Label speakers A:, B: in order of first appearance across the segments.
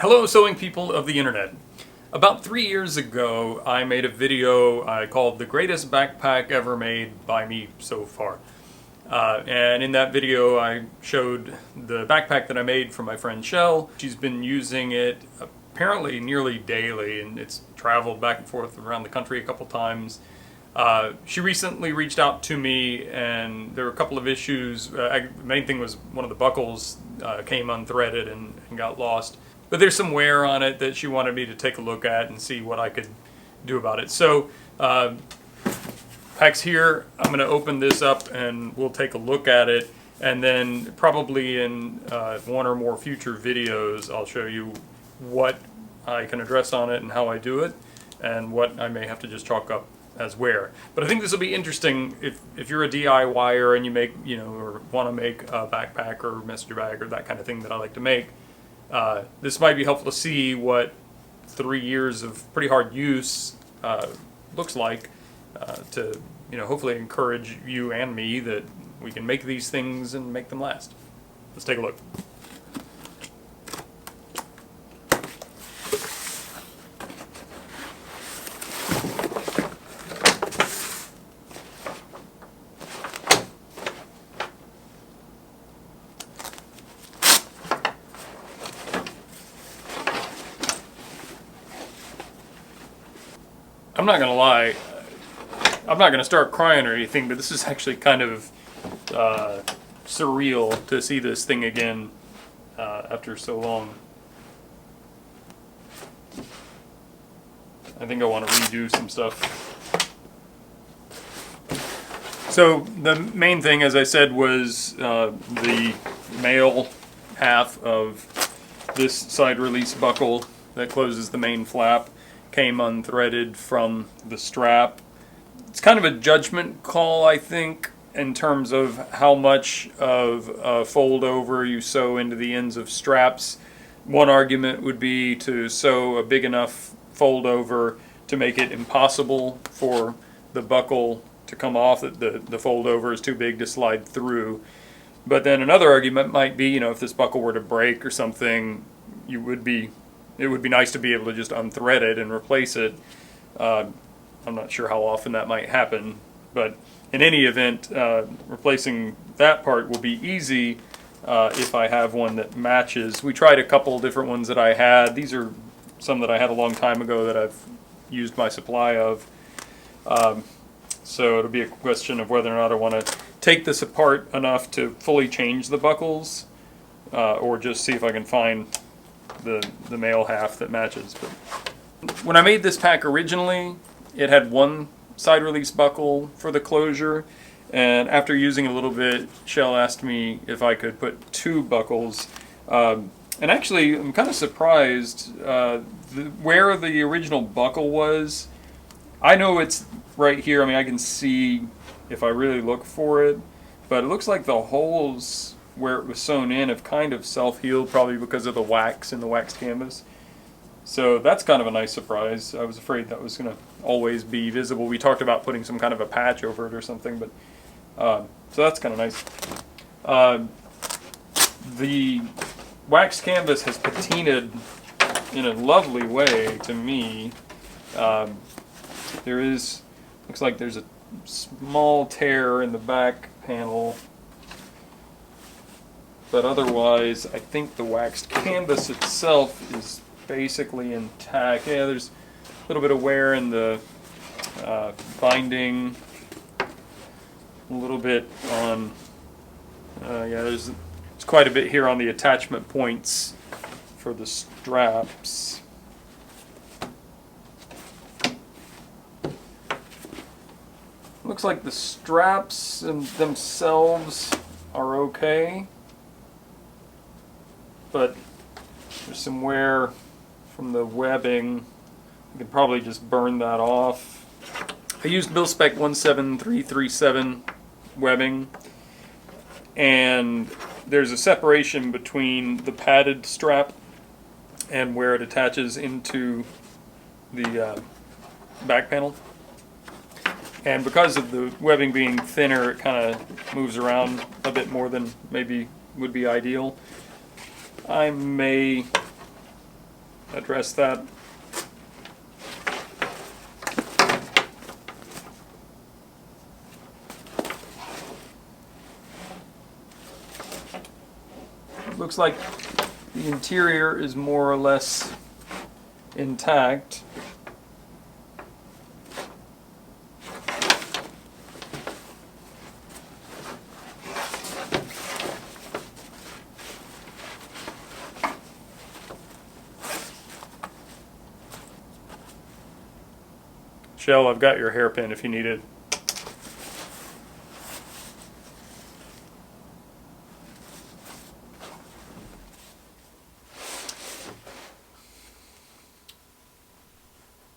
A: Hello, sewing people of the internet. About 3 years ago, I made a video I called The Greatest Backpack Ever Made by Me So Far. And in that video, I showed the backpack that I made for my friend Shel. She's been using it apparently nearly daily, and it's traveled back and forth around the country a couple times. She recently reached out to me, and there were a couple of issues. The main thing was one of the buckles came unthreaded and got lost. But there's some wear on it that she wanted me to take a look at and see what I could do about it. So, pack's here. I'm going to open this up and we'll take a look at it. And then probably in one or more future videos, I'll show you what I can address on it and how I do it, and what I may have to just chalk up as wear. But I think this will be interesting if you're a DIYer and you make, or want to make a backpack or messenger bag or that kind of thing that I like to make. This might be helpful to see what 3 years of pretty hard use looks like, to hopefully encourage you and me that we can make these things and make them last. Let's take a look. I'm not going to lie, I'm not going to start crying or anything, but this is actually kind of surreal to see this thing again after so long. I think I want to redo some stuff. So the main thing, as I said, was the male half of this side release buckle that closes the main flap came unthreaded from the strap. It's kind of a judgment call, I think, in terms of how much of a fold over you sew into the ends of straps. One argument would be to sew a big enough fold over to make it impossible for the buckle to come off, that the fold over is too big to slide through. But then another argument might be, if this buckle were to break or something, it would be nice to be able to just unthread it and replace it. I'm not sure how often that might happen, but in any event, replacing that part will be easy if I have one that matches. We tried a couple different ones that I had. These are some that I had a long time ago that I've used my supply of. So it'll be a question of whether or not I want to take this apart enough to fully change the buckles, or just see if I can find the male half that matches. But when I made this pack originally, it had one side release buckle for the closure, and after using a little bit, Shel asked me if I could put two buckles. And actually, I'm kind of surprised where the original buckle was. I know it's right here. I mean, I can see if I really look for it, but it looks like the holes where it was sewn in have kind of self-healed, probably because of the wax in the waxed canvas. So that's kind of a nice surprise. I was afraid that was going to always be visible. We talked about putting some kind of a patch over it or something, but so that's kind of nice. The waxed canvas has patinaed in a lovely way to me. Looks like there's a small tear in the back panel, but otherwise I think the waxed canvas itself is basically intact. Yeah, there's a little bit of wear in the binding, a little bit on, there's quite a bit here on the attachment points for the straps. Looks like the straps themselves are okay, but there's some wear from the webbing. You can probably just burn that off. I used mil-spec 17337 webbing, and there's a separation between the padded strap and where it attaches into the back panel. And because of the webbing being thinner, it kind of moves around a bit more than maybe would be ideal. I may address that. Looks like the interior is more or less intact. Shel, I've got your hairpin if you need it.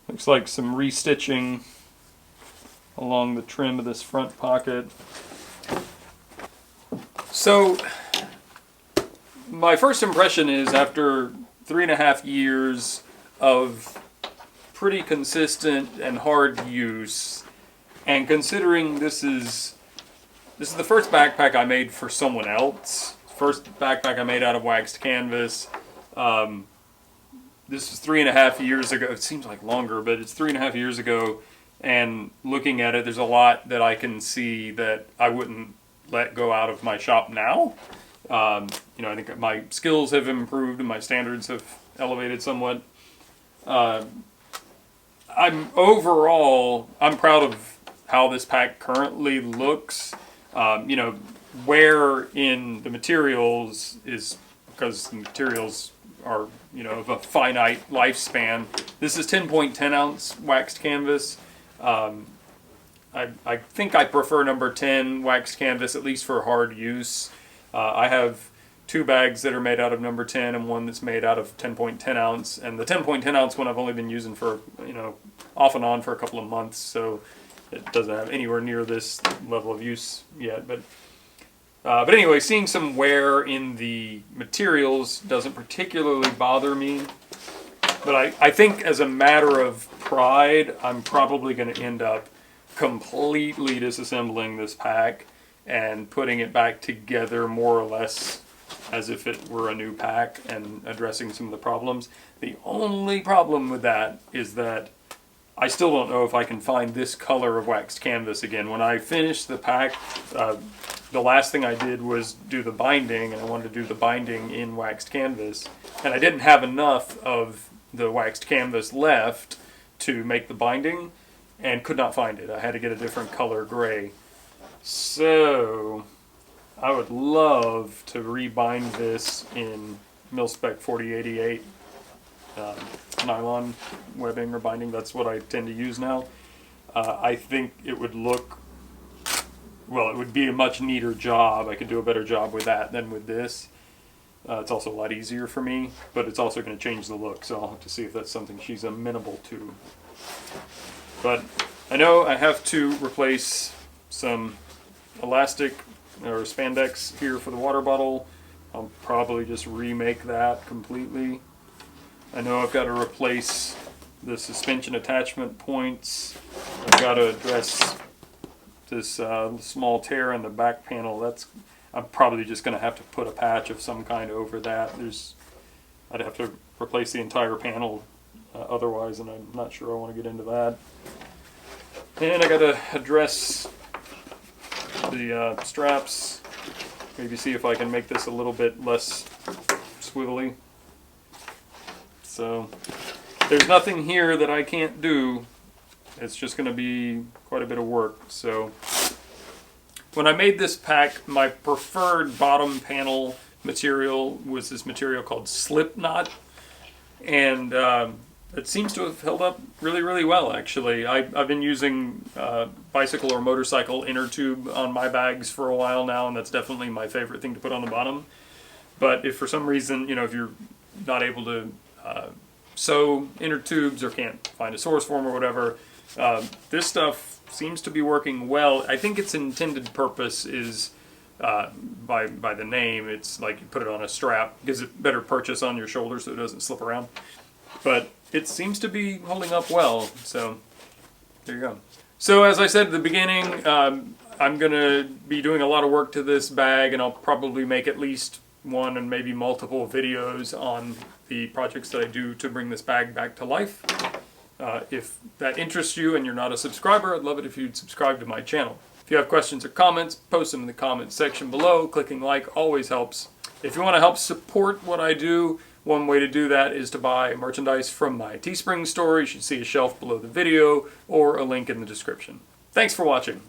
A: Looks like some restitching along the trim of this front pocket. So, my first impression is after 3.5 years of pretty consistent and hard use, and considering this is the first backpack I made for someone else, first backpack I made out of waxed canvas. This was 3.5 years ago. It seems like longer, but it's 3.5 years ago. And looking at it, there's a lot that I can see that I wouldn't let go out of my shop now. I think my skills have improved and my standards have elevated somewhat. I'm proud of how this pack currently looks. Where in the materials is because the materials are, of a finite lifespan. This is 10.10 ounce waxed canvas. I think I prefer number 10 waxed canvas, at least for hard use. I have 2 bags that are made out of number 10 and one that's made out of 10.10 ounce. And the 10.10 ounce one I've only been using for, off and on for a couple of months, so it doesn't have anywhere near this level of use yet. But anyway, seeing some wear in the materials doesn't particularly bother me. But I think as a matter of pride, I'm probably going to end up completely disassembling this pack and putting it back together more or less as if it were a new pack and addressing some of the problems. The only problem with that is that I still don't know if I can find this color of waxed canvas again. When I finished the pack, the last thing I did was do the binding, and I wanted to do the binding in waxed canvas. And I didn't have enough of the waxed canvas left to make the binding, and could not find it. I had to get a different color gray. So I would love to rebind this in mil-spec 4088 nylon webbing or binding. That's what I tend to use now. I think it would look, well, it would be a much neater job. I could do a better job with that than with this. It's also a lot easier for me, but it's also going to change the look, so I'll have to see if that's something she's amenable to. But I know I have to replace some elastic or spandex here for the water bottle. I'll probably just remake that completely. I know I've got to replace the suspension attachment points. I've got to address this small tear in the back panel. I'm probably just going to have to put a patch of some kind over that. I'd have to replace the entire panel otherwise, and I'm not sure I want to get into that. And I got to address the straps. Maybe see if I can make this a little bit less swivelly. So there's nothing here that I can't do. It's just going to be quite a bit of work. So when I made this pack, my preferred bottom panel material was this material called Slipknot, and it seems to have held up really, really well, actually. I've been using bicycle or motorcycle inner tube on my bags for a while now, and that's definitely my favorite thing to put on the bottom. But if for some reason, if you're not able to sew inner tubes or can't find a source for them or whatever, this stuff seems to be working well. I think its intended purpose is, by the name, it's like you put it on a strap, gives it better purchase on your shoulder so it doesn't slip around. But it seems to be holding up well, so there you go. So as I said at the beginning, I'm going to be doing a lot of work to this bag, and I'll probably make at least one and maybe multiple videos on the projects that I do to bring this bag back to life. If that interests you and you're not a subscriber, I'd love it if you'd subscribe to my channel. If you have questions or comments, post them in the comments section below. Clicking like always helps. If you want to help support what I do, one way to do that is to buy merchandise from my Teespring store. You should see a shelf below the video or a link in the description. Thanks for watching.